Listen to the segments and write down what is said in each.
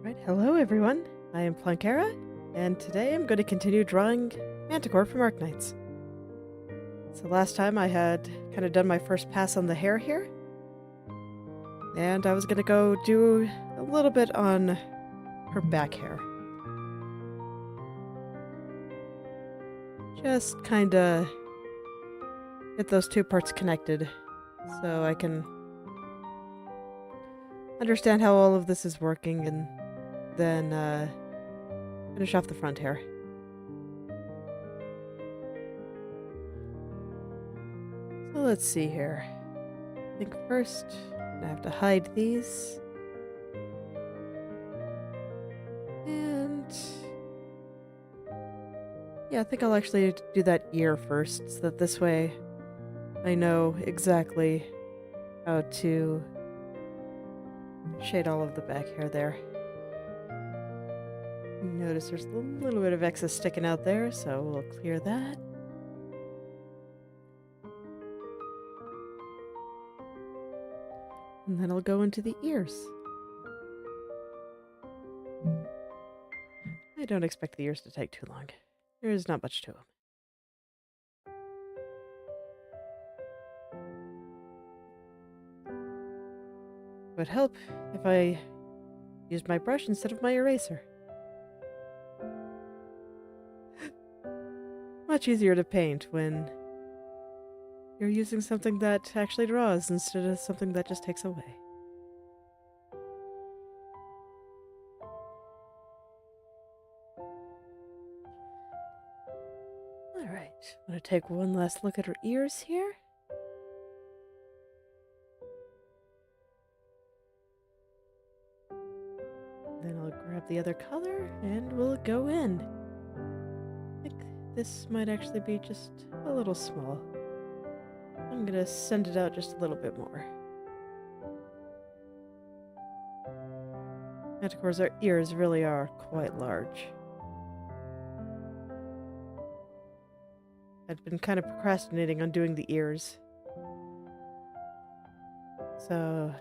Right, hello everyone. I am Plankera, and today I'm going to continue drawing Manticore from Arknights. So last time I had kind of done my first pass on the hair here, and I was going to go do a little bit on her back hair. Just kind of get those two parts connected so I can understand how all of this is working and then finish off the front hair. So let's see here. I think first I have to hide these. And yeah, I think I'll actually do that ear first, so that this way I know exactly how to shade all of the back hair there. Notice there's a little bit of excess sticking out there, so we'll clear that. And then I'll go into the ears. I don't expect the ears to take too long. There is not much to them. It would help if I used my brush instead of my eraser. Much easier to paint when you're using something that actually draws instead of something that just takes away. Alright, I'm going to take one last look at her ears here. Then I'll grab the other color and we'll go in. I think this might actually be just a little small. I'm going to send it out just a little bit more. Manticore's ears really are quite large. I'd been kind of procrastinating on doing the ears. So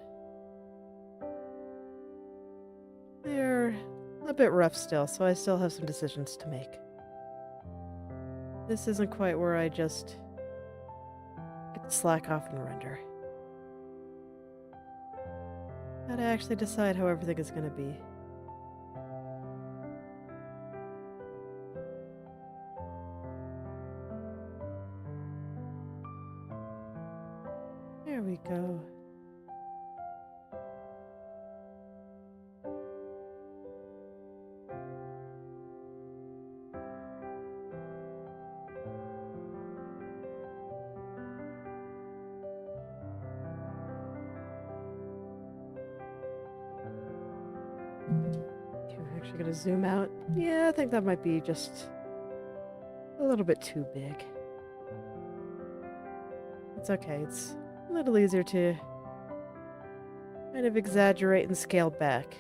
they're a bit rough still, so I still have some decisions to make. This isn't quite where I just get to slack off and render. Gotta actually decide how everything is gonna be. There we go. Okay, we're actually gonna zoom out. Yeah, I think that might be just a little bit too big. It's okay, it's a little easier to kind of exaggerate and scale back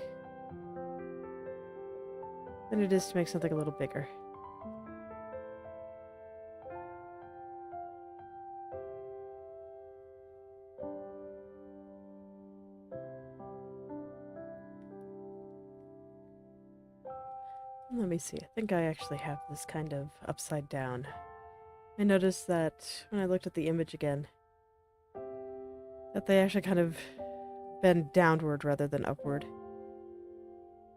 than it is to make something a little bigger. Let me see, I think I actually have this kind of upside down. I noticed that when I looked at the image again, that they actually kind of bend downward rather than upward.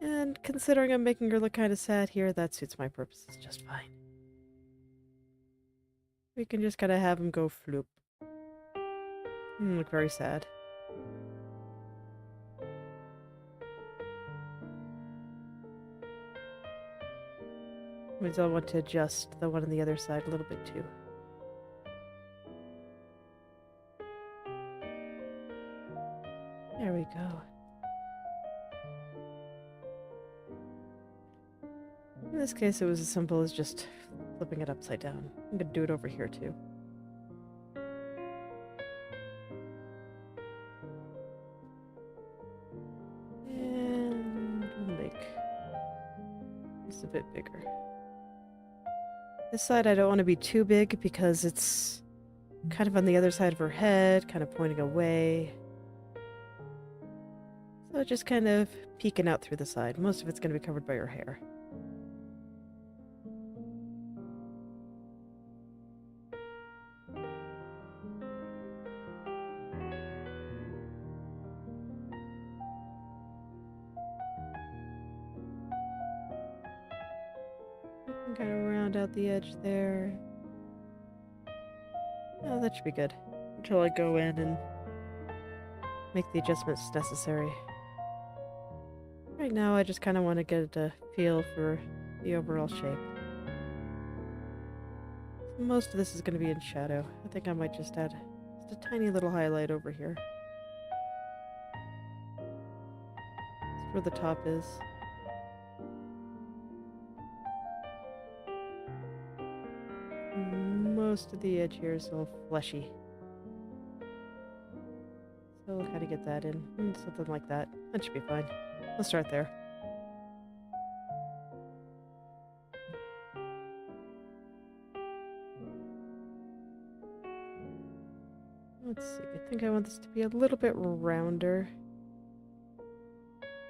And considering I'm making her look kind of sad here, that suits my purposes just fine. We can just kind of have him go floop. Look very sad. Means I'll want to adjust the one on the other side a little bit too. There we go. In this case, it was as simple as just flipping it upside down. I'm gonna do it over here too. And we'll make this a bit bigger. This side I don't want to be too big because it's kind of on the other side of her head, kind of pointing away. So just kind of peeking out through the side. Most of it's going to be covered by her hair. You can kind of round out the edge there. Oh, that should be good. Until I go in and make the adjustments necessary. Right now, I just kind of want to get a feel for the overall shape. Most of this is going to be in shadow. I think I might just add just a tiny little highlight over here. That's where the top is. Most of the edge here is a little fleshy. So we'll kind of get that in. Something like that. That should be fine. I'll start there. Let's see. I think I want this to be a little bit rounder.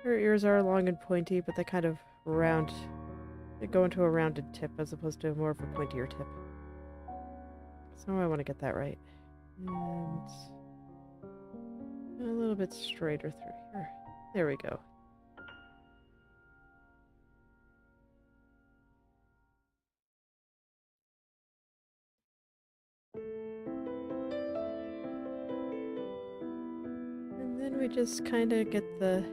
Her ears are long and pointy, but they kind of round. They go into a rounded tip as opposed to more of a pointier tip. So I want to get that right. And a little bit straighter through here. There we go. And then we just kind of get the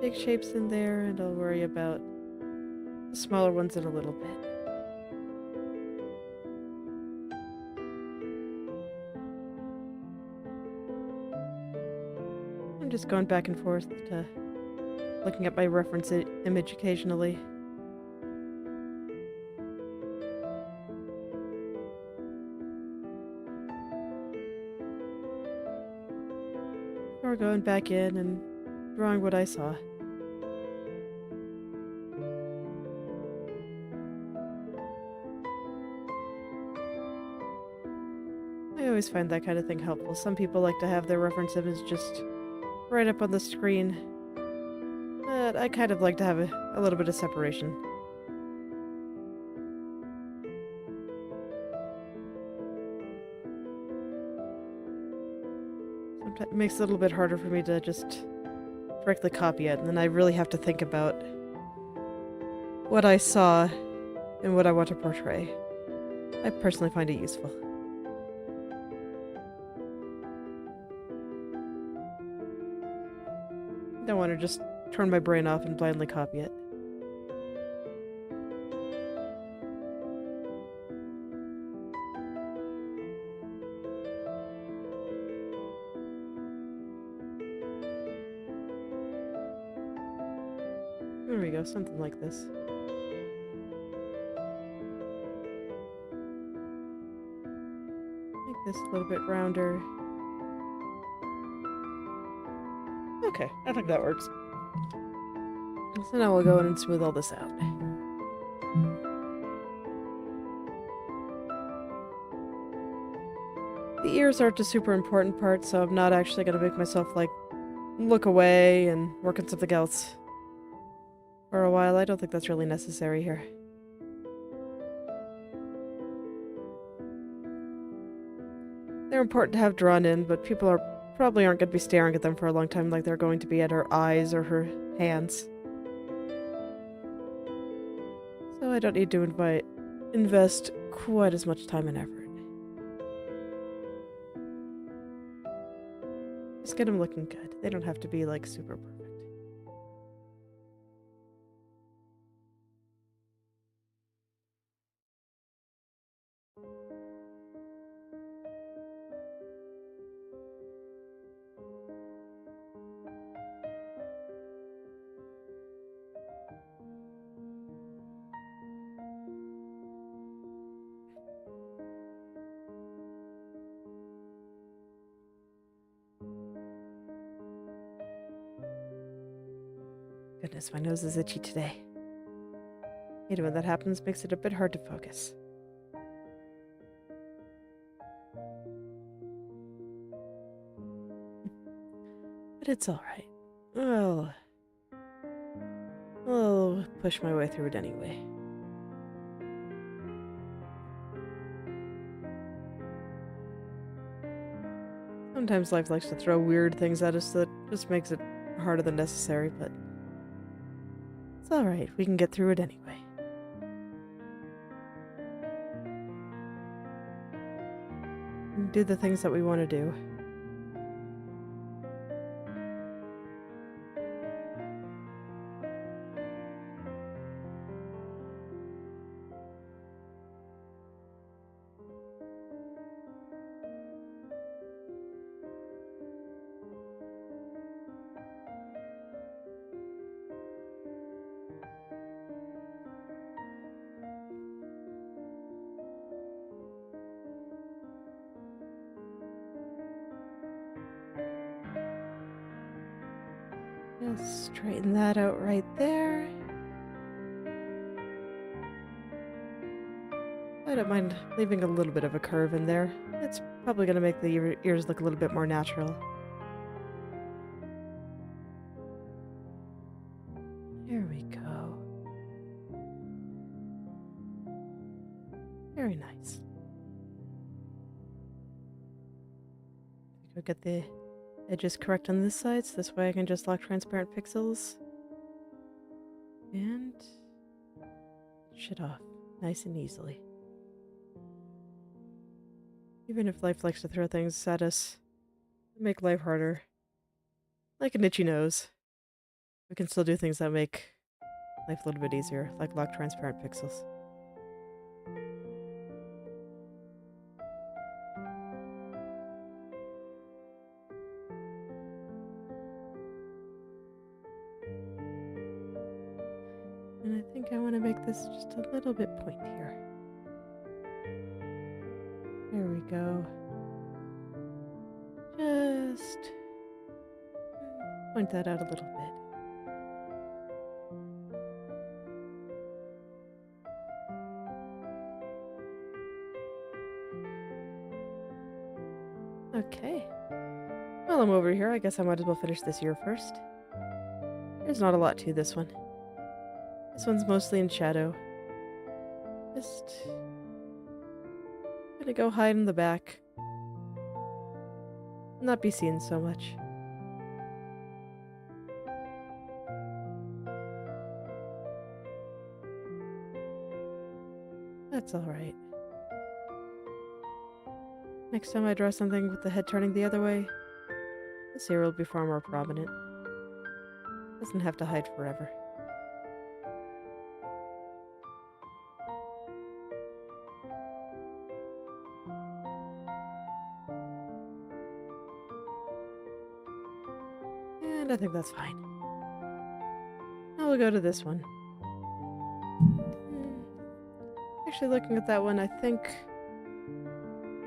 big shapes in there, and I'll worry about the smaller ones in a little bit. I'm just going back and forth to looking at my reference image occasionally. Or going back in and drawing what I saw. I always find that kind of thing helpful. Some people like to have their reference image just right up on the screen, but I kind of like to have a little bit of separation. Sometimes it makes it a little bit harder for me to just directly copy it, and then I really have to think about what I saw and what I want to portray. I personally find it useful. I don't want to just turn my brain off and blindly copy it. There we go, something like this. Make this a little bit rounder. Okay, I think that works. So now we'll go in and smooth all this out. The ears aren't a super important part, so I'm not actually going to make myself, like, look away and work on something else for a while. I don't think that's really necessary here. They're important to have drawn in, but people probably aren't going to be staring at them for a long time like they're going to be at her eyes or her hands. So I don't need to invest quite as much time and effort. Just get them looking good. They don't have to be, like, super perfect. Goodness, my nose is itchy today. Maybe when that happens, makes it a bit hard to focus. But it's alright. Well, I'll push my way through it anyway. Sometimes life likes to throw weird things at us that just makes it harder than necessary, but it's alright, we can get through it anyway. And do the things that we want to do. Just straighten that out right there. I don't mind leaving a little bit of a curve in there. It's probably going to make the ears look a little bit more natural. There we go. Very nice. Go get the edges correct on this side, so this way I can just lock transparent pixels. And shit off, nice and easily. Even if life likes to throw things at us, make life harder. Like an itchy nose. We can still do things that make life a little bit easier, like lock transparent pixels. And I think I want to make this just a little bit pointier. There we go. Just point that out a little bit. Okay. While I'm over here, I guess I might as well finish this ear first. There's not a lot to this one. This one's mostly in shadow. Just gonna go hide in the back. Not be seen so much. That's alright. Next time I draw something with the head turning the other way, this ear will be far more prominent. Doesn't have to hide forever. And I think that's fine. Now we'll go to this one. Actually, looking at that one, I think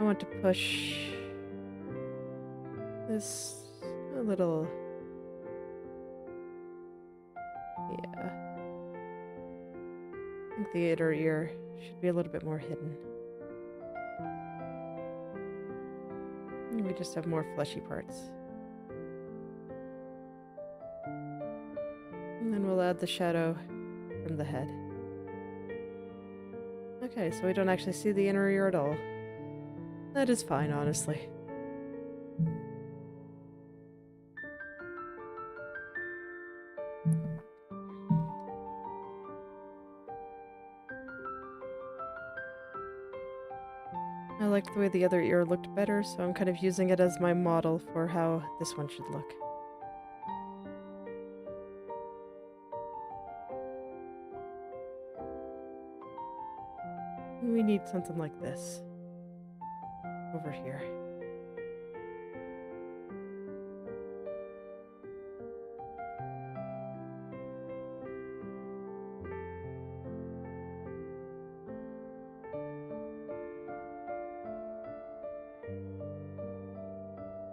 I want to push this a little. Yeah. I think the inner ear should be a little bit more hidden. And we just have more fleshy parts. And then we'll add the shadow from the head. Okay, so we don't actually see the inner ear at all. That is fine, honestly. I like the way the other ear looked better, so I'm kind of using it as my model for how this one should look. We need something like this over here.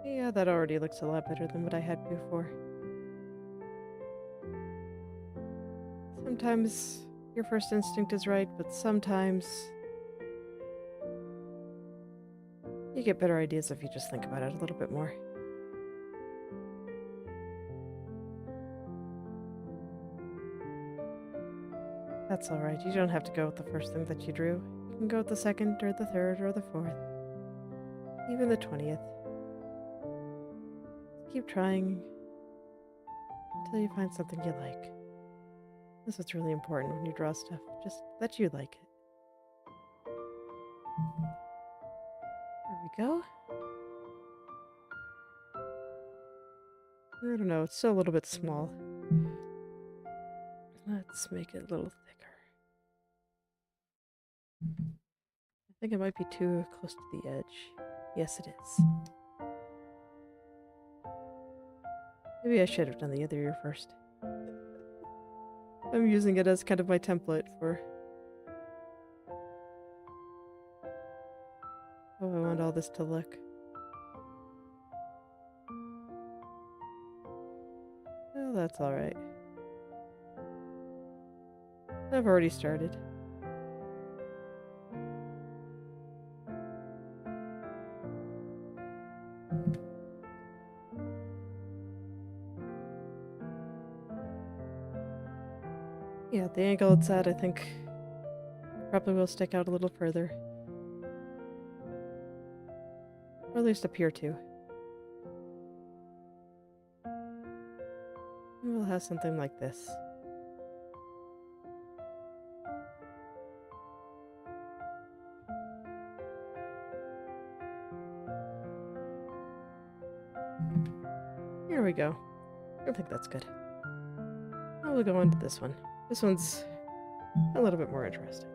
Yeah, that already looks a lot better than what I had before. Sometimes your first instinct is right, but sometimes you get better ideas if you just think about it a little bit more. That's alright. You don't have to go with the first thing that you drew. You can go with the second, or the third, or the fourth. Even the 20th. Keep trying until you find something you like. That's what's really important when you draw stuff. Just that you like it. There we go. I don't know, it's still a little bit small. Let's make it a little thicker. I think it might be too close to the edge. Yes, it is. Maybe I should have done the other ear first. I'm using it as kind of my template for how I want all this to look. Well, that's alright. I've already started. Yeah, the angle it's at, I think, probably will stick out a little further. Or at least appear to. And we'll have something like this. Here we go. I think that's good. Now we'll go on to this one. This one's a little bit more interesting.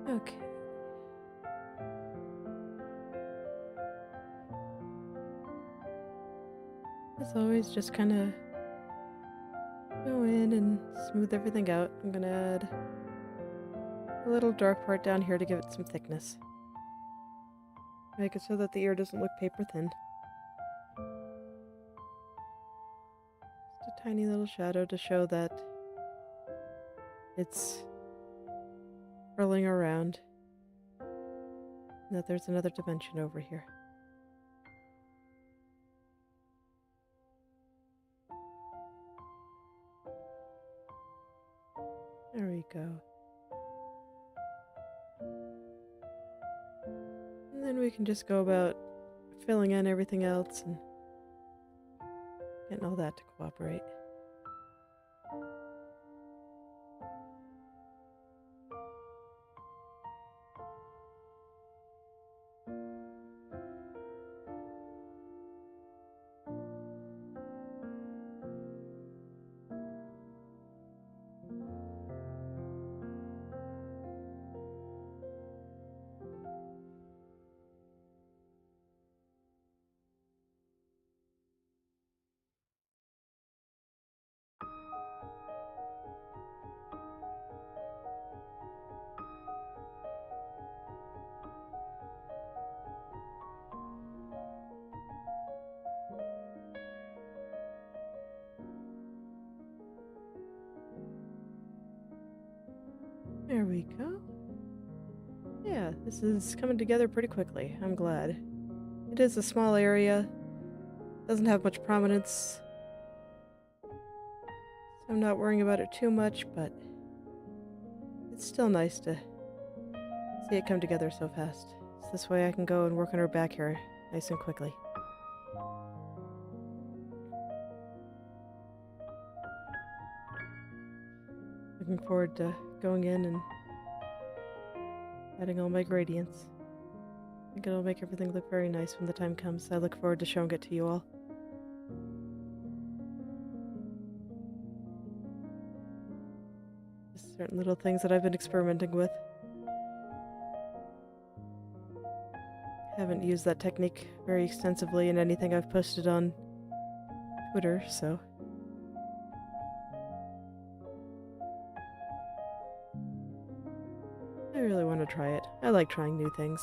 Okay. As always, just kind of go in and smooth everything out. I'm gonna add a little dark part down here to give it some thickness. Make it so that the ear doesn't look paper thin. Just a tiny little shadow to show that it's curling around. And that there's another dimension over here. There we go. And then we can just go about filling in everything else and getting all that to cooperate. There we go. Yeah, this is coming together pretty quickly. I'm glad. It is a small area. Doesn't have much prominence. So I'm not worrying about it too much, but it's still nice to see it come together so fast. So this way I can go and work on her back here nice and quickly. Looking forward to going in and adding all my gradients. I think it'll make everything look very nice when the time comes. I look forward to showing it to you all. Just certain little things that I've been experimenting with. Haven't used that technique very extensively in anything I've posted on Twitter, so... I really want to try it. I like trying new things.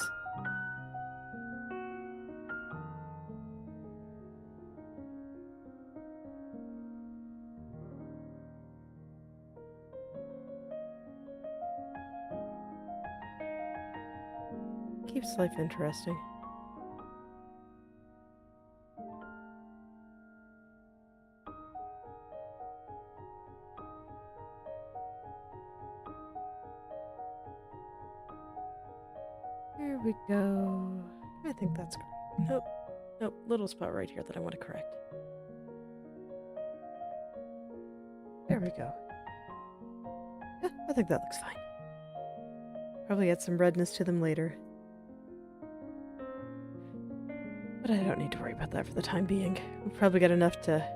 Keeps life interesting. we go. I think that's great. Nope. Nope. Little spot right here that I want to correct. There we go. Yeah, I think that looks fine. Probably add some redness to them later. But I don't need to worry about that for the time being. We've probably got enough to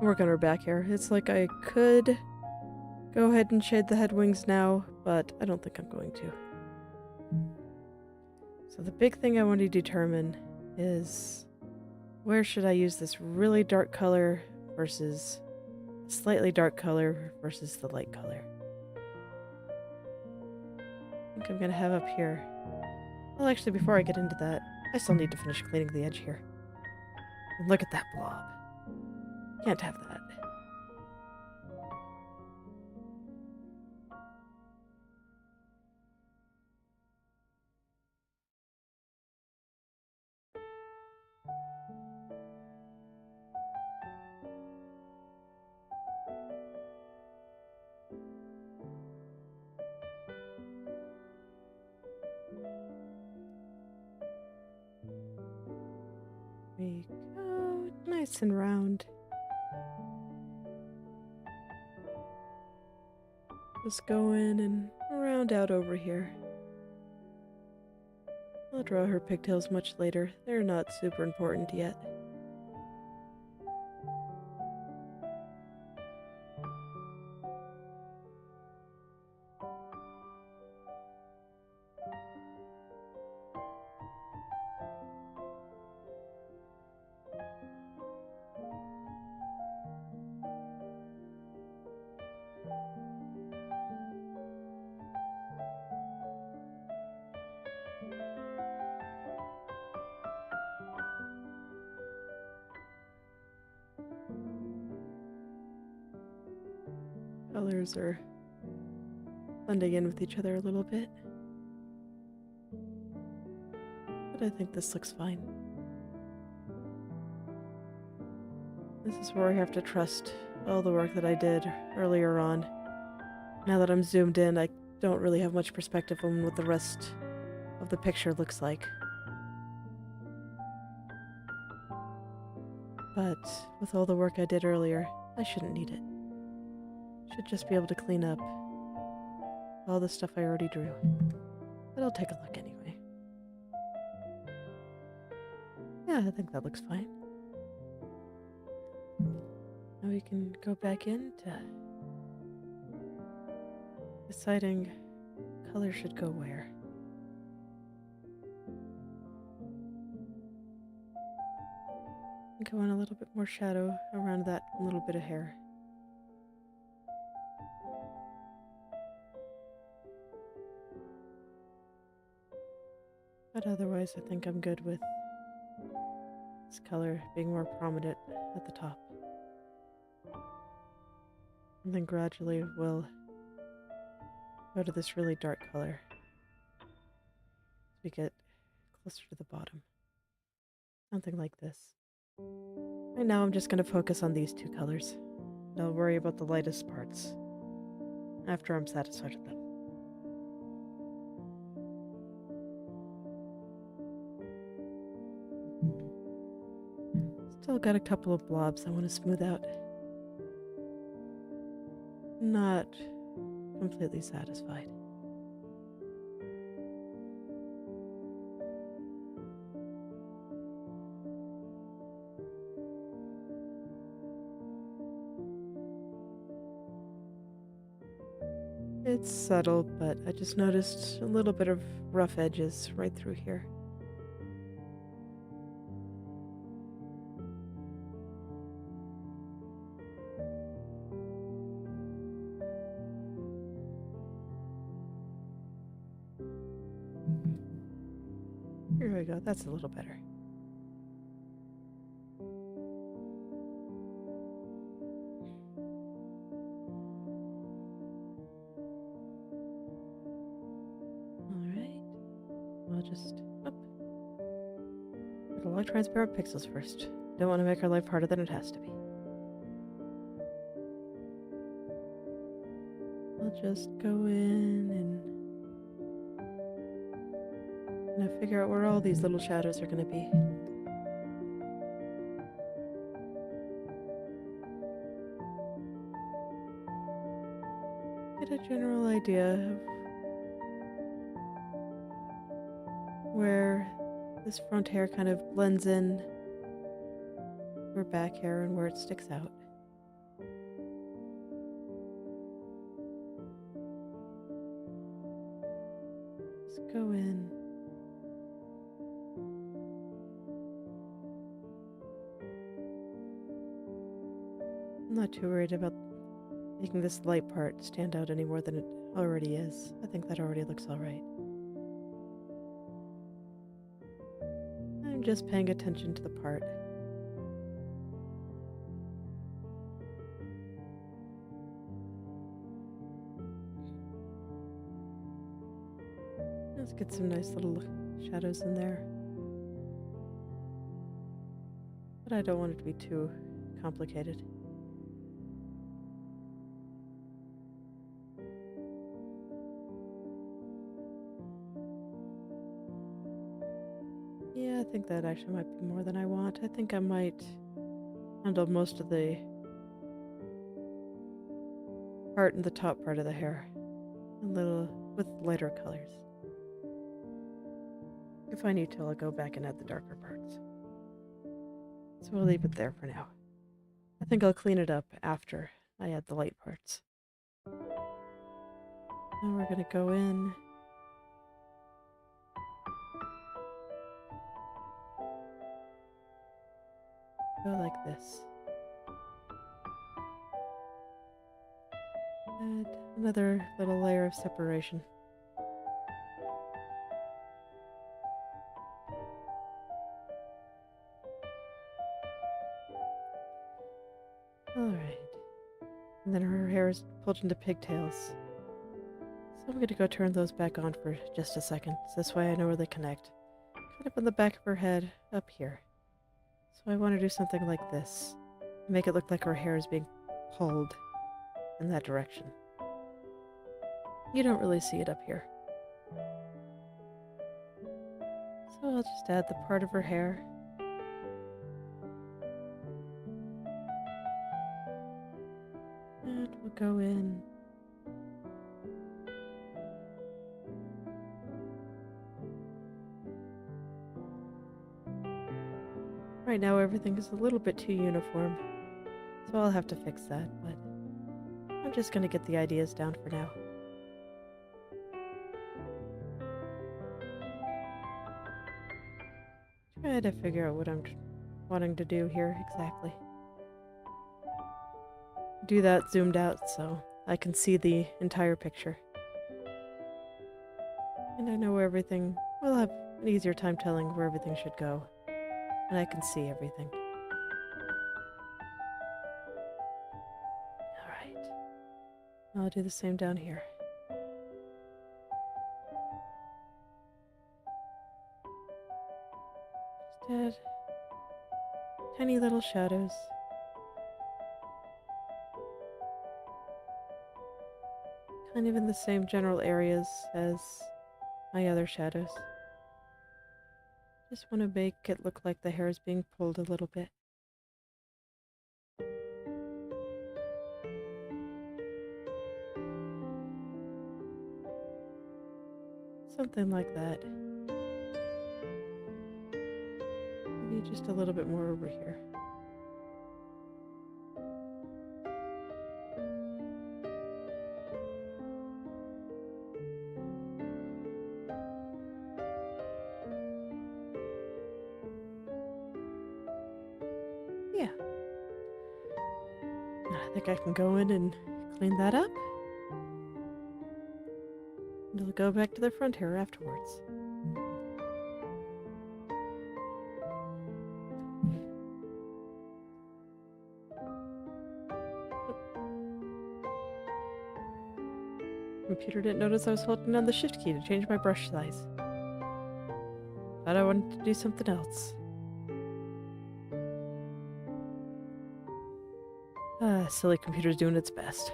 work on her back hair. It's like I could go ahead and shade the head wings now, but I don't think I'm going to. So the big thing I want to determine is where should I use this really dark color versus a slightly dark color versus the light color. I think I'm going to have up here. Well, actually, before I get into that, I still need to finish cleaning the edge here. And look at that blob. Can't have that. We go nice and round. Just go in and round out over here. I'll draw her pigtails much later. They're not super important yet. Colors are blending in with each other a little bit. But I think this looks fine. This is where I have to trust all the work that I did earlier on. Now that I'm zoomed in, I don't really have much perspective on what the rest of the picture looks like. But with all the work I did earlier, I shouldn't need it. Should just be able to clean up all the stuff I already drew. But I'll take a look anyway. Yeah, I think that looks fine. Now we can go back into deciding color should go where. I think I want a little bit more shadow around that little bit of hair. But otherwise, I think I'm good with this color being more prominent at the top. And then gradually we'll go to this really dark color as we get closer to the bottom. Something like this. Right now I'm just going to focus on these two colors. And I'll worry about the lightest parts after I'm satisfied with them. Still got a couple of blobs I want to smooth out. Not completely satisfied. It's subtle, but I just noticed a little bit of rough edges right through here. Here we go, that's a little better. Alright, we'll just, put a lot of transparent pixels first. Don't want to make our life harder than it has to be. I'll just go in and I'm gonna figure out where all these little shadows are gonna be. Get a general idea of where this front hair kind of blends in or back hair and where it sticks out. Just go in. I'm not too worried about making this light part stand out any more than it already is. I think that already looks alright. I'm just paying attention to the part. Let's get some nice little shadows in there. But I don't want it to be too complicated. Yeah, I think that actually might be more than I want. I think I might handle most of the part in the top part of the hair. A little with lighter colors. If I need to, I'll go back and add the darker parts. So we'll leave it there for now. I think I'll clean it up after I add the light parts. Now we're gonna go in. Go like this. Add another little layer of separation. Alright. And then her hair is pulled into pigtails. So I'm going to go turn those back on for just a second. So this way I know where they connect. Kind of on the back of her head, up here. So I want to do something like this. Make it look like her hair is being pulled in that direction. You don't really see it up here. So I'll just add the part of her hair. And we'll go in. Right now everything is a little bit too uniform, so I'll have to fix that, but I'm just gonna get the ideas down for now. Try to figure out what I'm wanting to do here exactly. Do that zoomed out so I can see the entire picture. And I know where everything, we'll have an easier time telling where everything should go. And I can see everything. Alright. I'll do the same down here. Just add tiny little shadows. Kind of in the same general areas as my other shadows. Just want to make it look like the hair is being pulled a little bit. Something like that. Maybe just a little bit more over here. Yeah. I think I can go in and clean that up. And it'll go back to the front hair afterwards. Computer didn't notice I was holding down the shift key to change my brush size. Thought I wanted to do something else. Silly computer's doing its best.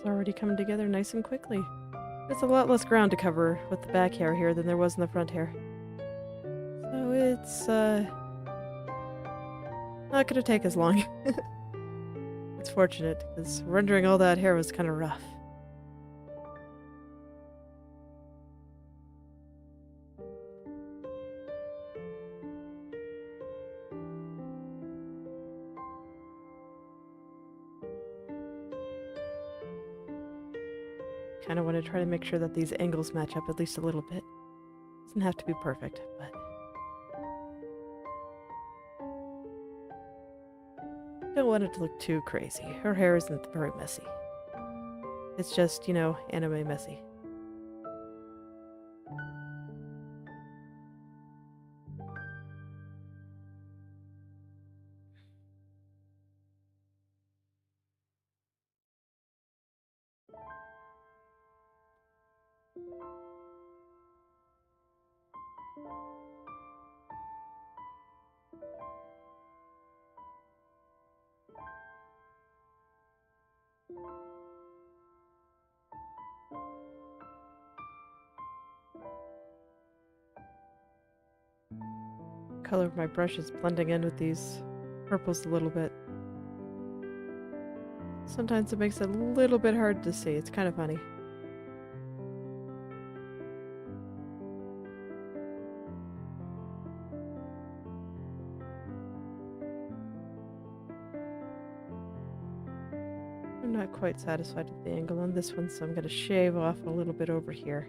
already coming together nice and quickly. There's a lot less ground to cover with the back hair here than there was in the front hair. So it's, not gonna take as long. It's fortunate, because rendering all that hair was kind of rough. Kind of want to try to make sure that these angles match up at least a little bit. Doesn't have to be perfect, but... don't want it to look too crazy. Her hair isn't very messy. It's just, you know, anime messy. Color of my brush is blending in with these purples a little bit. Sometimes it makes it a little bit hard to see. It's kind of funny. I'm not quite satisfied with the angle on this one, so I'm going to shave off a little bit over here.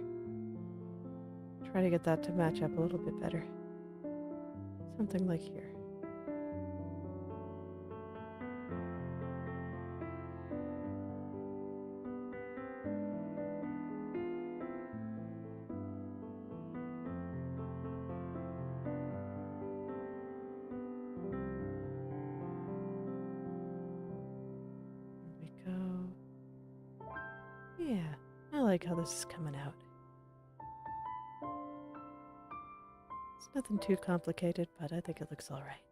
Try to get that to match up a little bit better. Something like here. Yeah, I like how this is coming out. It's nothing too complicated, but I think it looks alright.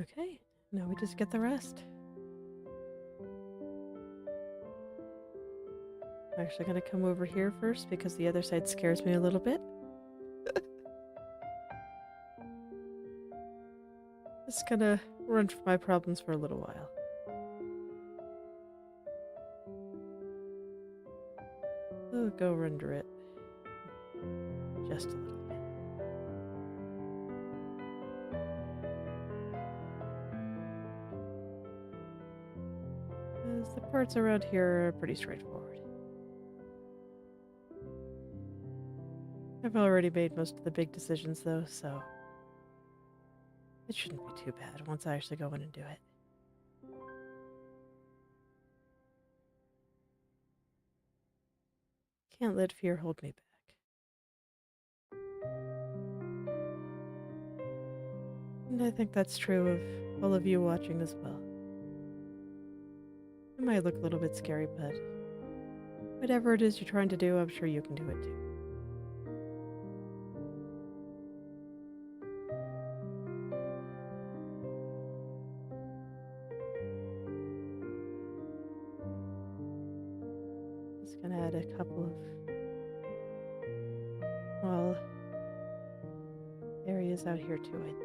Okay, now we just get the rest. I'm actually going to come over here first because the other side scares me a little bit. Just gonna run from my problems for a little while. We'll go render it just a little bit. Because the parts around here are pretty straightforward. I've already made most of the big decisions though, so it shouldn't be too bad once I actually go in and do it. Can't let fear hold me back. And I think that's true of all of you watching as well. It might look a little bit scary, but whatever it is you're trying to do, I'm sure you can do it too. Just gonna add a couple of, well, areas out here too, I think.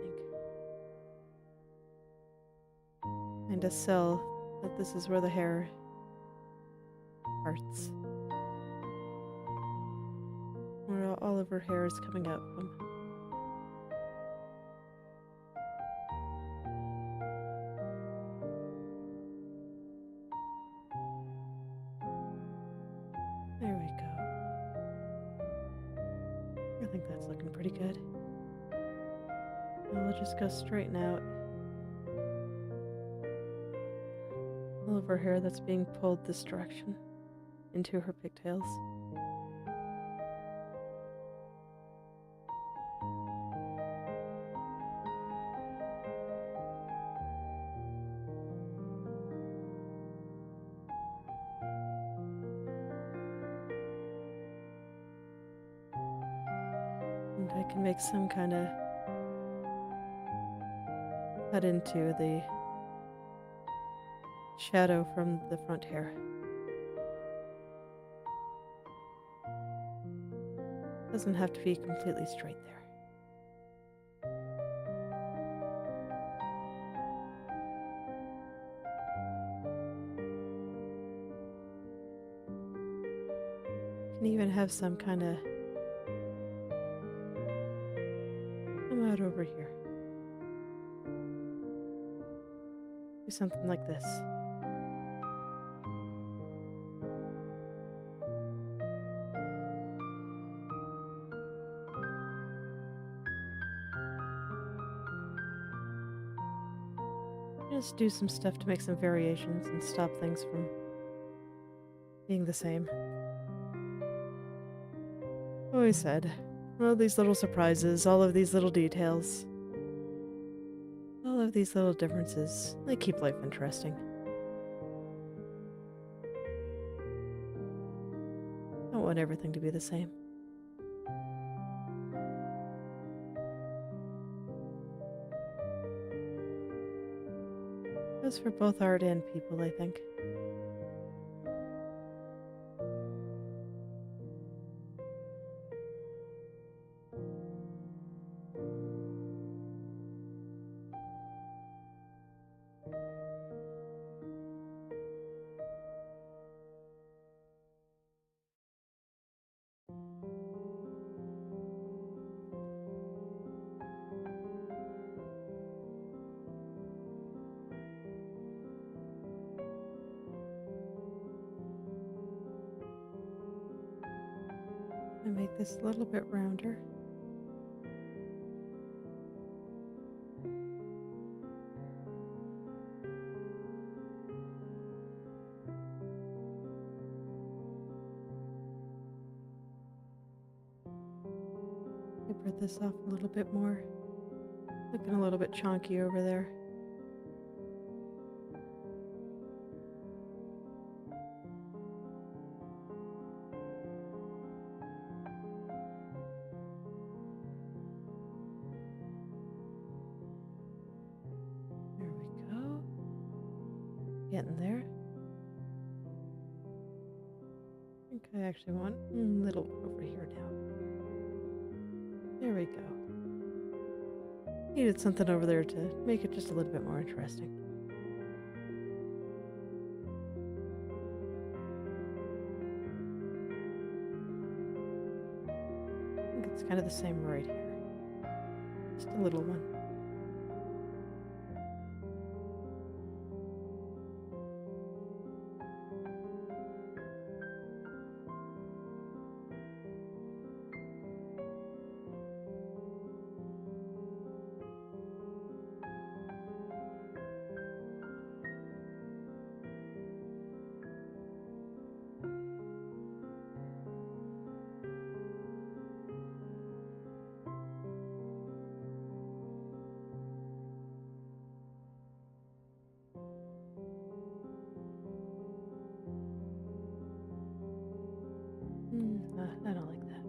And to sell that this is where the hair parts. Where all of her hair is coming out from. There we go. I think that's looking pretty good. Now we'll just go straighten out all of her hair that's being pulled this direction into her pigtails. And And I can make some kind of cut into the shadow from the front hair. Doesn't have to be completely straight there. Can even have some kind of come out over here. Do something like this. Just do some stuff to make some variations and stop things from being the same. Always said, all these little surprises, all of these little details, all of these little differences, they keep life interesting. Don't want everything to be the same. Goes for both art and people, I think. I make this a little bit rounder. Taper this off a little bit more. Looking a little bit chonky over there. There we go. Getting there. I think I actually want a little over here now. There we go. Needed something over there to make it just a little bit more interesting. I think it's kind of the same right here. Just a little one. I don't like that.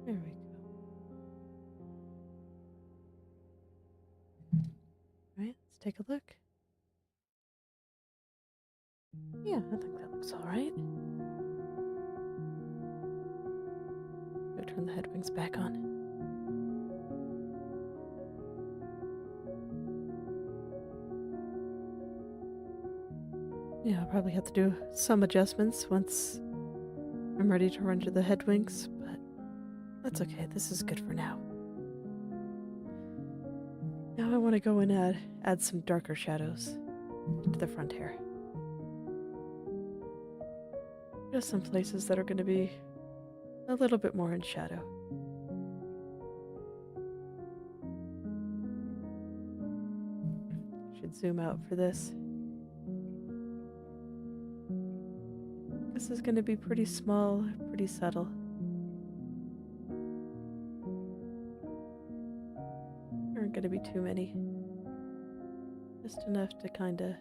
There we go. Alright, let's take a look. Yeah, I think that looks alright. Go turn the head wings back on. Yeah, I'll probably have to do some adjustments once I'm ready to render the head wings, but that's okay. This is good for now. Now I want to go and add some darker shadows to the front hair. Just some places that are going to be a little bit more in shadow. Should zoom out for this. This is going to be pretty small, pretty subtle. There aren't going to be too many. Just enough to kind of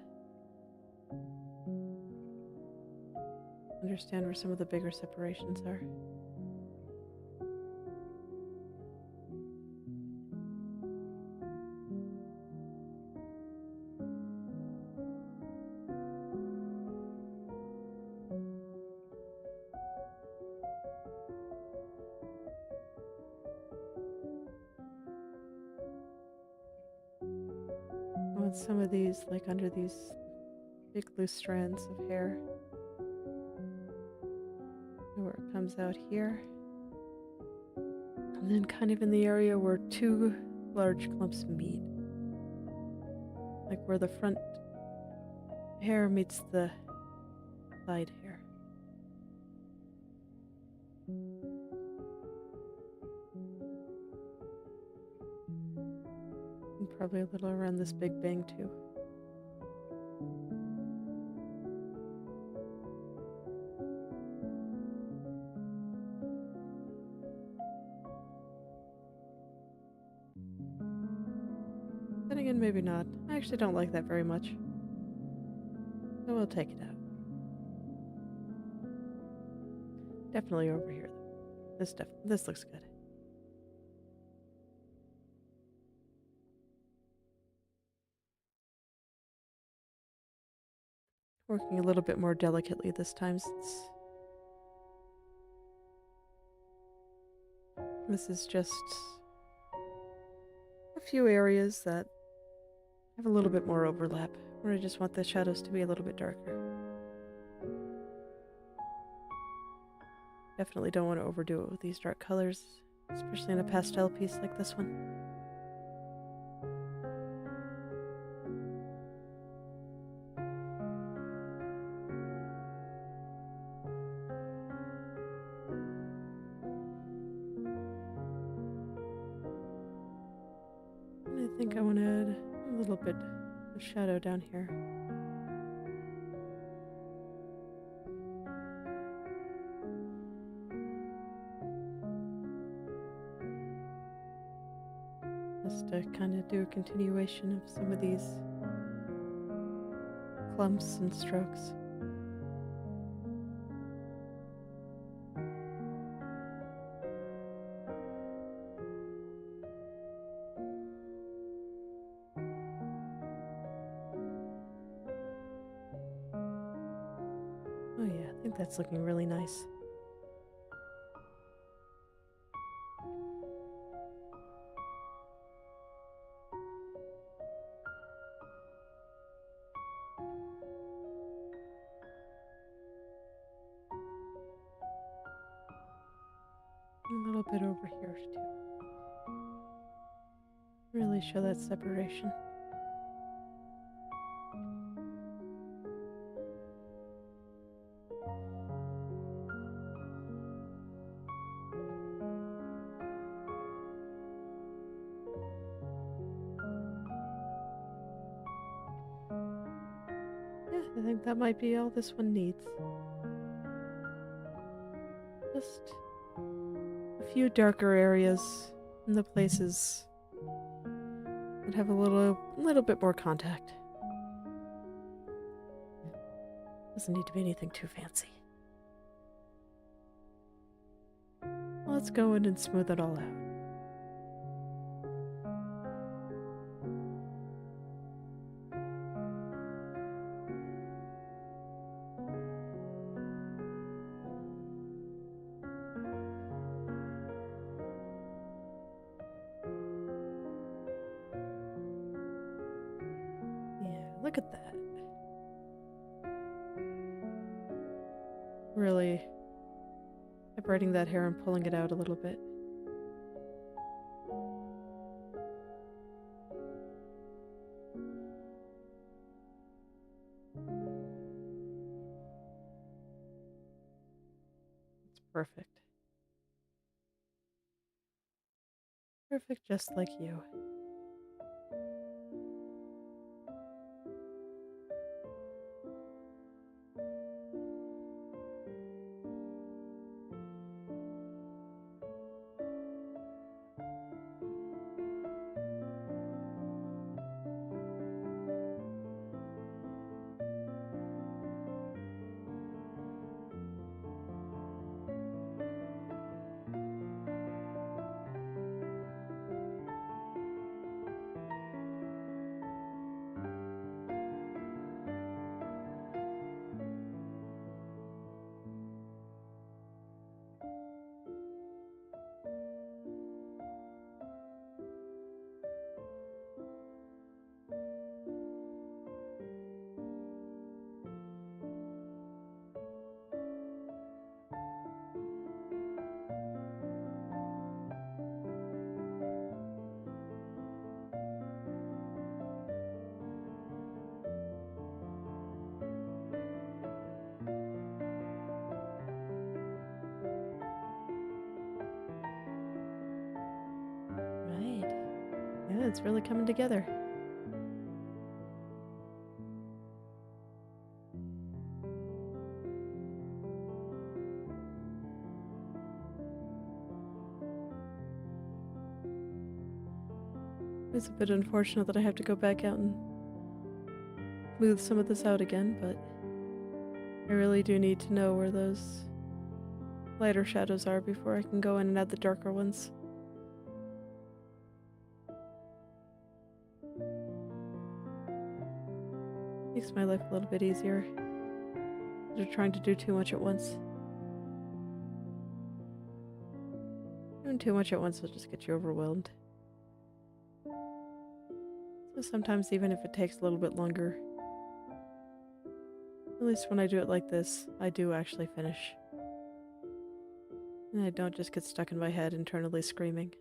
understand where some of the bigger separations are. I want some of these, like under these big loose strands of hair, where it comes out here. And then kind of in the area where two large clumps meet. Like where the front hair meets the side hair. And probably a little around this big bang too. Then again, maybe not. I actually don't like that very much. So we'll take it out. Definitely over here. This looks good. Working a little bit more delicately this time since this is just a few areas that have a little bit more overlap, where I just want the shadows to be a little bit darker. Definitely don't want to overdo it with these dark colors, especially in a pastel piece like this one. And I think I want to add a little bit of shadow down here. Just to kind of do a continuation of some of these clumps and strokes. Oh yeah, I think that's looking really nice. A little bit over here too. Really show that separation. Yeah, I think that might be all this one needs. Just a few darker areas in the places that have a little bit more contact. Doesn't need to be anything too fancy. Let's go in and smooth it all out. Yeah, look at that. Really separating that hair and pulling it out a little bit. It's perfect. Perfect, just like you. it's really coming together. It's a bit unfortunate that I have to go back out and smooth some of this out again, but I really do need to know where those lighter shadows are before I can go in and add the darker ones. Makes my life a little bit easier. They're trying to do too much at once. Doing too much at once will just get you overwhelmed. So sometimes even if it takes a little bit longer, at least when I do it like this, I do actually finish. And I don't just get stuck in my head internally screaming.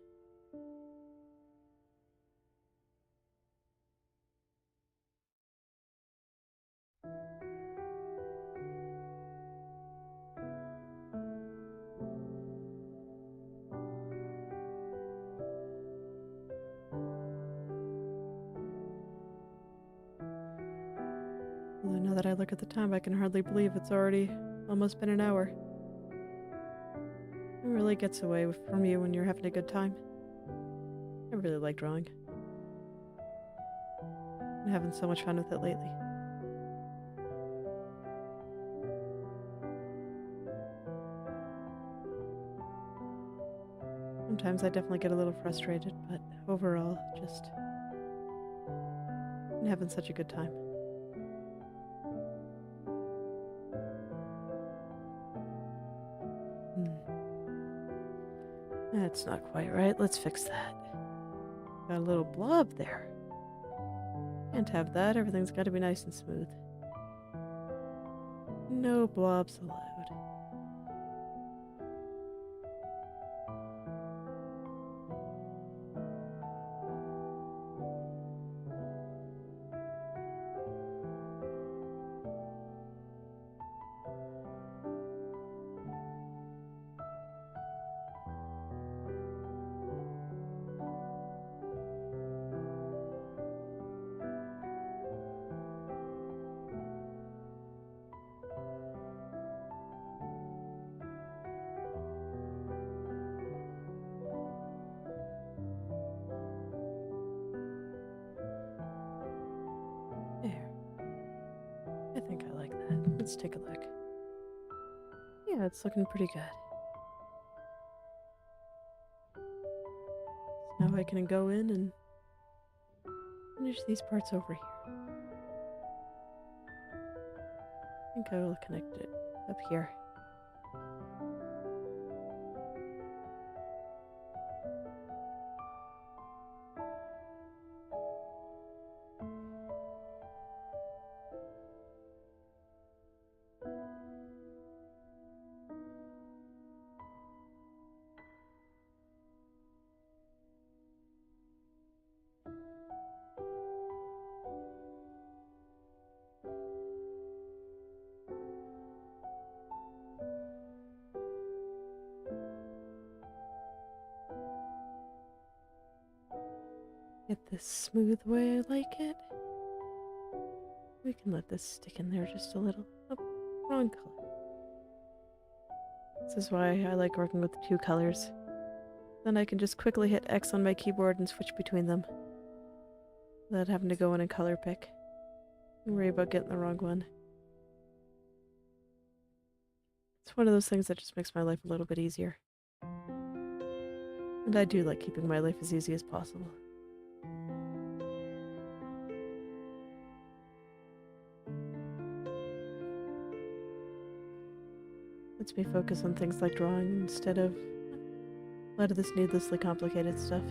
Although now that I look at the time, I can hardly believe it's already almost been an hour. It really gets away from you when you're having a good time. I really like drawing. I'm having so much fun with it lately. Sometimes I definitely get a little frustrated, but overall, just I'm having such a good time. That's not quite right. Let's fix that. Got a little blob there. Can't have that. Everything's got to be nice and smooth. No blobs allowed. There. I think I like that. Let's take a look. Yeah, it's looking pretty good. So now I can go in and finish these parts over here. I think I will connect it up here. Get this smooth way I like it. We can let this stick in there just a little. Oh, wrong color. This is why I like working with 2 colors. Then I can just quickly hit X on my keyboard and switch between them, without having to go in and color pick and worry about getting the wrong one. It's one of those things that just makes my life a little bit easier. And I do like keeping my life as easy as possible. Lets me focus on things like drawing instead of a lot of this needlessly complicated stuff.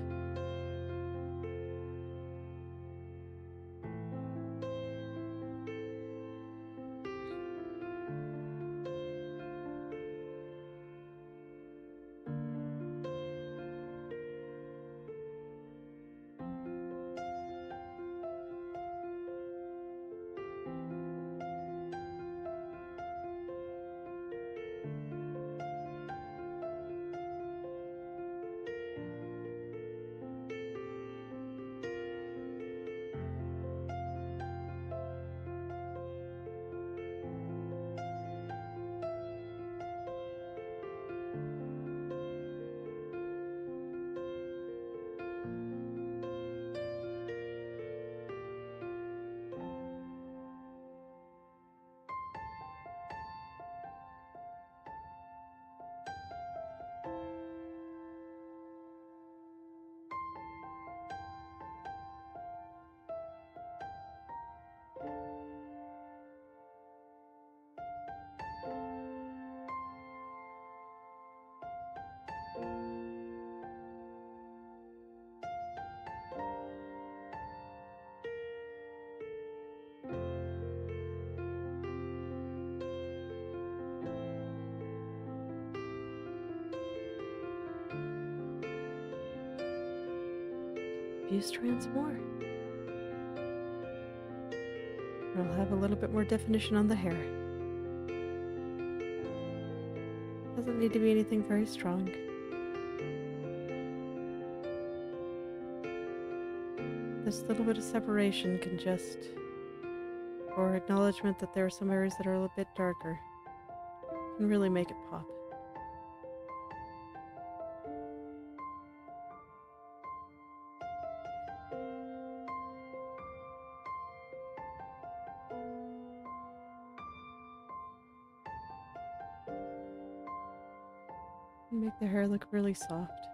few strands more. I'll have a little bit more definition on the hair. Doesn't need to be anything very strong. This little bit of separation can just, or acknowledgement that there are some areas that are a little bit darker, can really make it pop. And make the hair look really soft.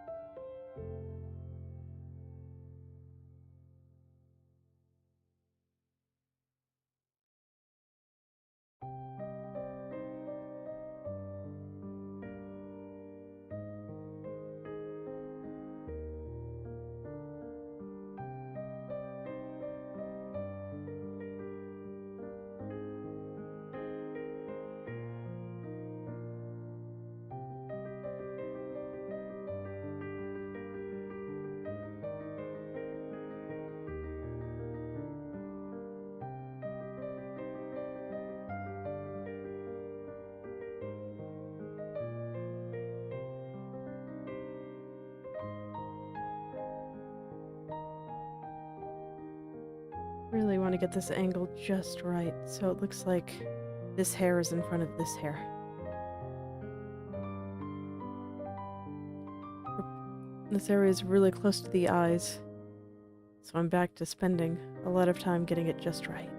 Really want to get this angle just right so it looks like this hair is in front of this hair. This area is really close to the eyes, so I'm back to spending a lot of time getting it just right.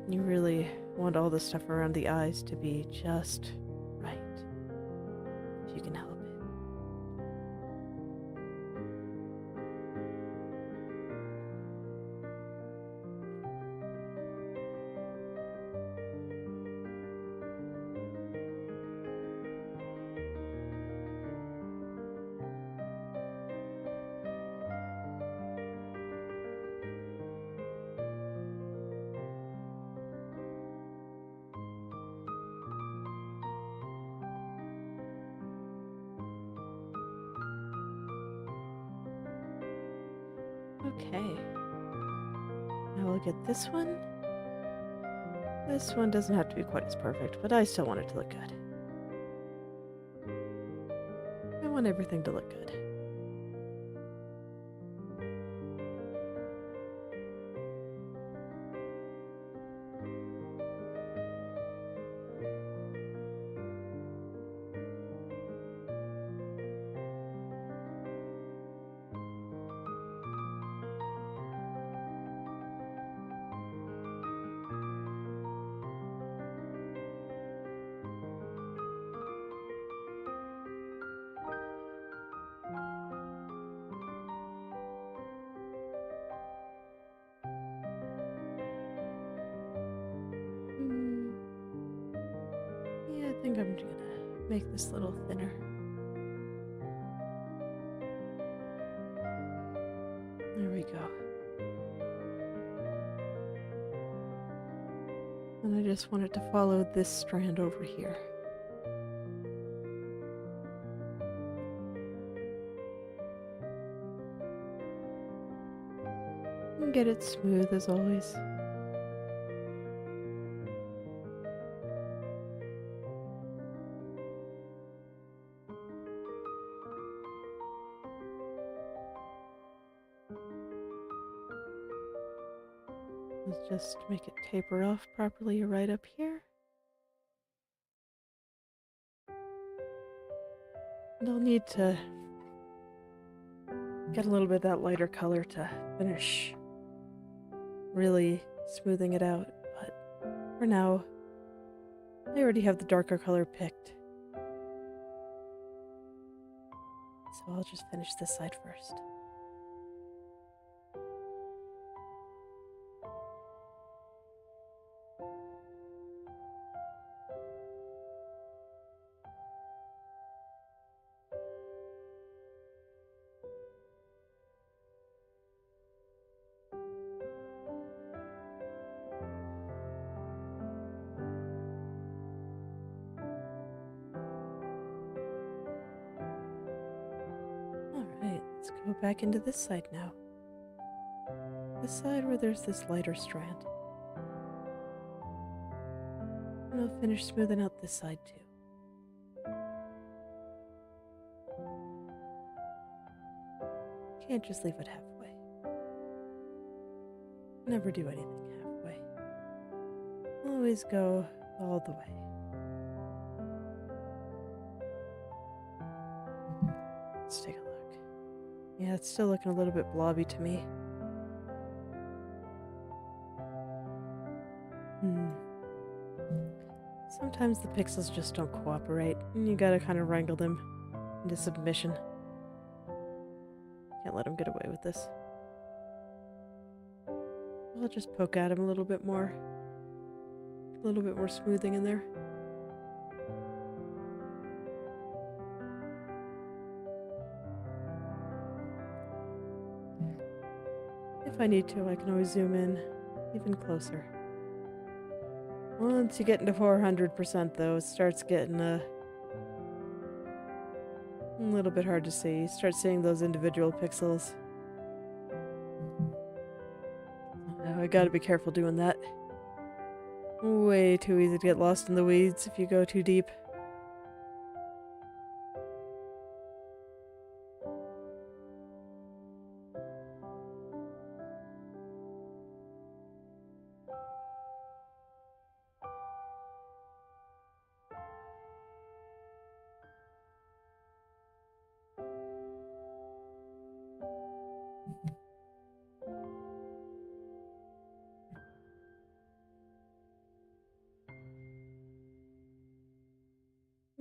You really want all the stuff around the eyes to be just right, if you can help it. Okay. Now we'll get this one. This one doesn't have to be quite as perfect, but I still want it to look good. I want everything to look good. Yeah, I think I'm gonna make this a little thinner. There we go. And I just want it to follow this strand over here. And get it smooth as always. Let's just make it taper off properly right up here. And I'll need to get a little bit of that lighter color to finish really smoothing it out, but for now, I already have the darker color picked. So I'll just finish this side first. Alright. go back into this side now. This side where there's this lighter strand. And I'll finish smoothing out this side too. Can't just leave it halfway. Never do anything halfway. Always go all the way. Let's take a look. Yeah, it's still looking a little bit blobby to me. Sometimes the pixels just don't cooperate, and you gotta kind of wrangle them into submission. Can't let them get away with this. I'll just poke at him a little bit more. A little bit more smoothing in there. If I need to, I can always zoom in even closer. Once you get into 400% though, it starts getting a little bit hard to see. You start seeing those individual pixels. I gotta be careful doing that. Way too easy to get lost in the weeds if you go too deep.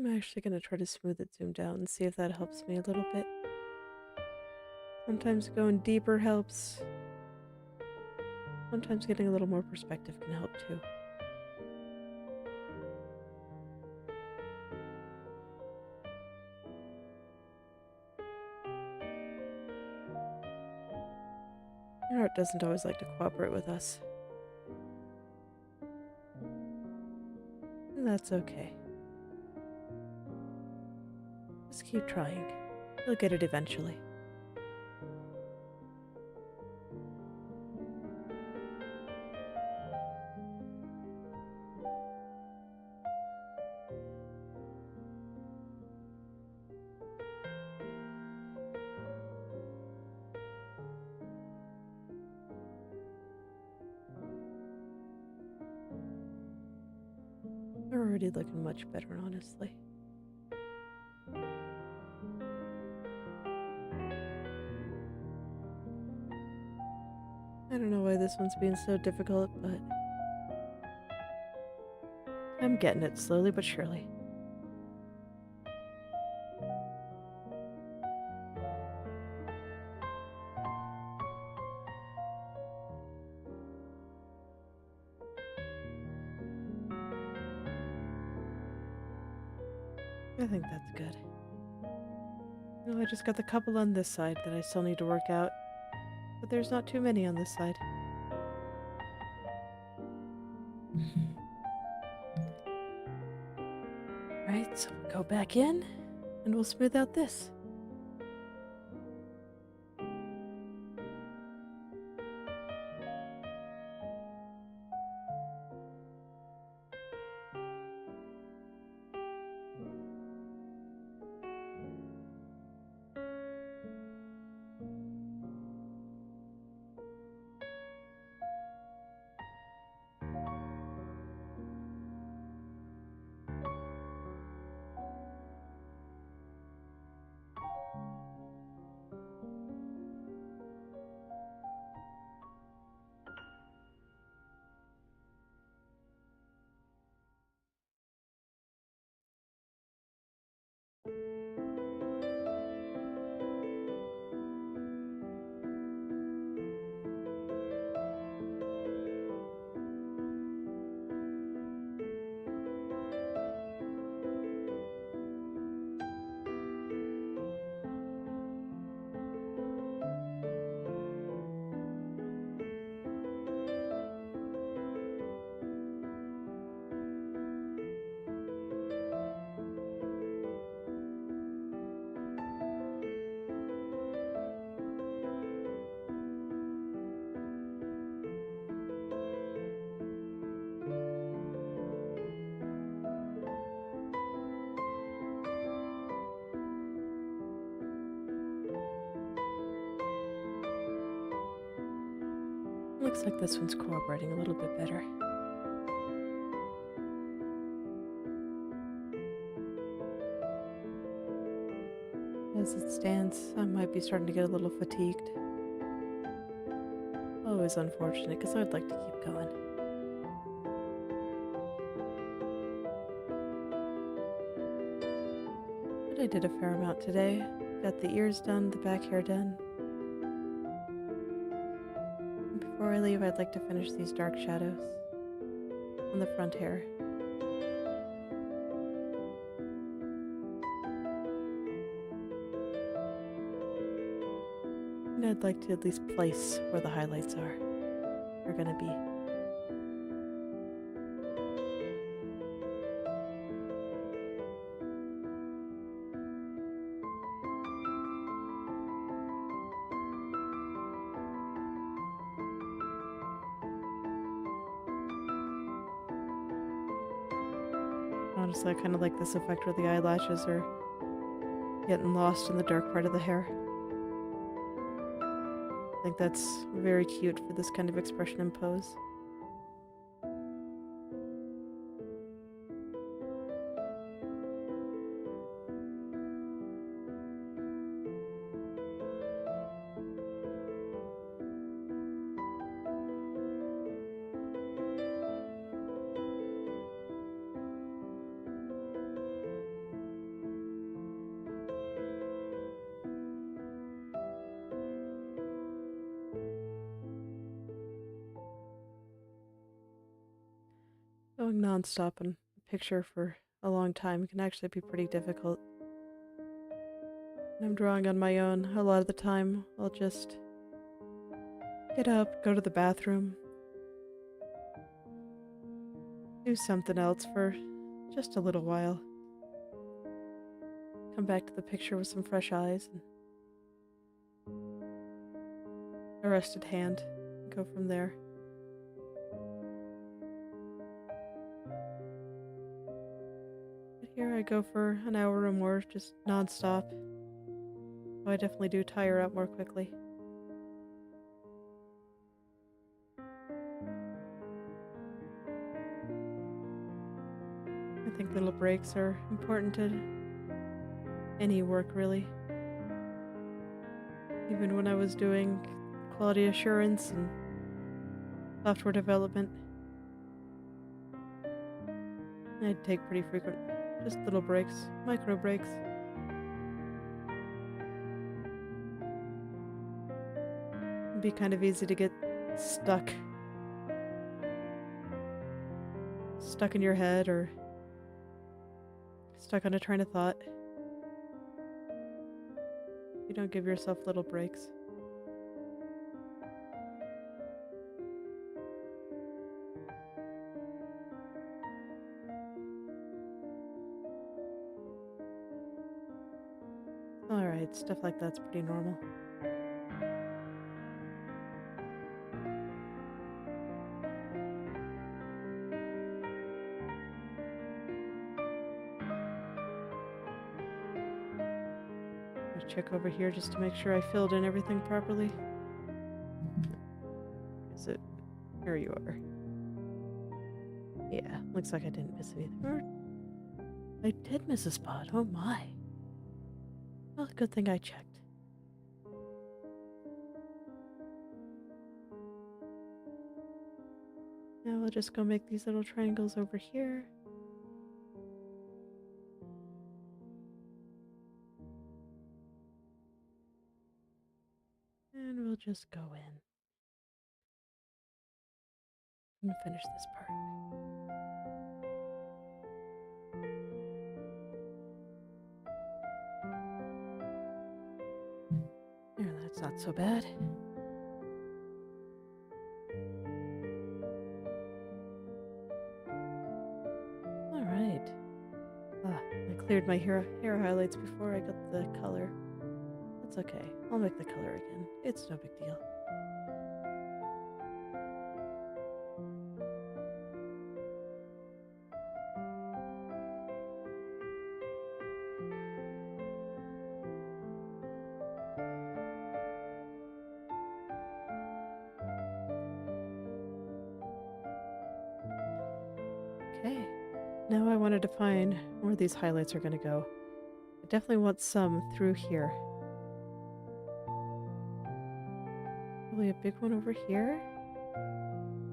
I'm actually going to try to smooth it zoom down and see if that helps me a little bit. Sometimes going deeper helps. Sometimes getting a little more perspective can help too. Art doesn't always like to cooperate with us. And that's okay. Just keep trying. You'll get it eventually. They're already looking much better, honestly. I don't know why this one's being so difficult, but I'm getting it slowly but surely. I think that's good. No, I just got the couple on this side that I still need to work out, but there's not too many on this side. Right, so we'll go back in, and we'll smooth out this. Looks like this one's cooperating a little bit better. As it stands, I might be starting to get a little fatigued. Always unfortunate, because I'd like to keep going. But I did a fair amount today. Got the ears done, the back hair done. And before I leave, I'd like to finish these dark shadows on the front hair. And I'd like to at least place where the highlights are gonna be. Honestly, I kind of like this effect where the eyelashes are getting lost in the dark part of the hair. I think that's very cute for this kind of expression and pose. Going non-stop in a picture for a long time can actually be pretty difficult. When I'm drawing on my own, a lot of the time I'll just get up, go to the bathroom, do something else for just a little while, come back to the picture with some fresh eyes and a rested hand, and go from there. Here I go for an hour or more, just non-stop. So I definitely do tire out more quickly. I think little breaks are important to any work, really. Even when I was doing quality assurance and software development, I'd take pretty frequent, just little breaks, micro breaks. It'd be kind of easy to get stuck in your head or stuck on a train of thought. You don't give yourself little breaks. Alright, stuff like that's pretty normal. I'll check over here just to make sure I filled in everything properly. Is it? Here you are. Yeah, looks like I didn't miss anything. Or I did miss a spot. Oh my. Well, good thing I checked. Now we'll just go make these little triangles over here. And we'll just go in and finish this part. There, that's not so bad. Alright. I cleared my hair highlights before I got the color. That's okay. I'll make the color again. It's no big deal. Okay. Now I want to define where these highlights are going to go. I definitely want some through here. Probably a big one over here.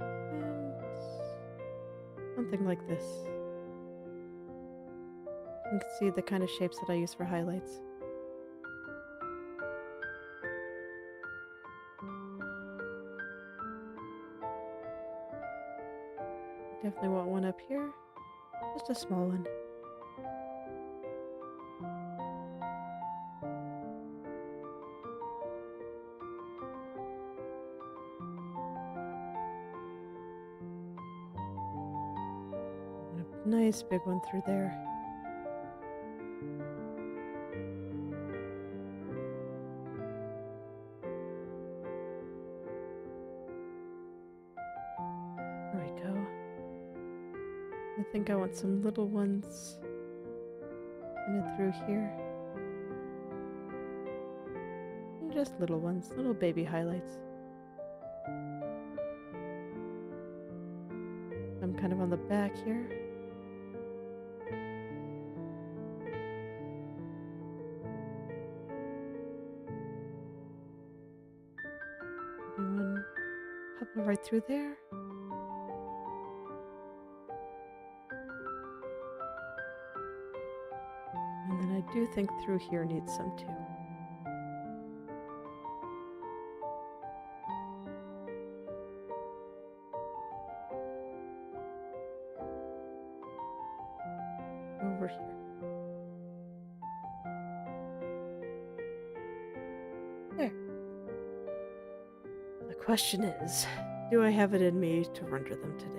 And something like this. You can see the kind of shapes that I use for highlights. Definitely want one up here. Just a small one. And a nice big one through there. There we go. I think I want some little ones kind of through here. And just little ones, little baby highlights. I'm kind of on the back here. Maybe one couple right through there. And then I do think through here needs some too. Over here. There. The question is, do I have it in me to render them today?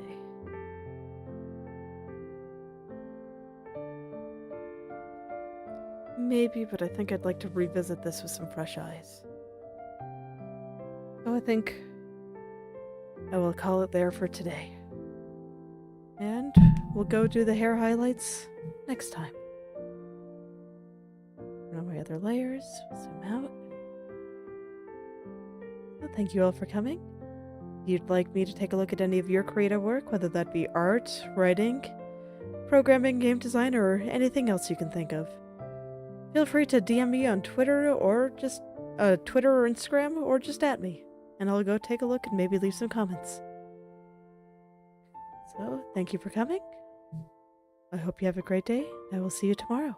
Maybe, but I think I'd like to revisit this with some fresh eyes. So I think I will call it there for today. And we'll go do the hair highlights next time. Turn on my other layers, zoom out. Well, thank you all for coming. If you'd like me to take a look at any of your creative work, whether that be art, writing, programming, game design, or anything else you can think of, feel free to DM me on Twitter or just Twitter or Instagram, or just at me, and I'll go take a look and maybe leave some comments. So, thank you for coming. I hope you have a great day. I will see you tomorrow.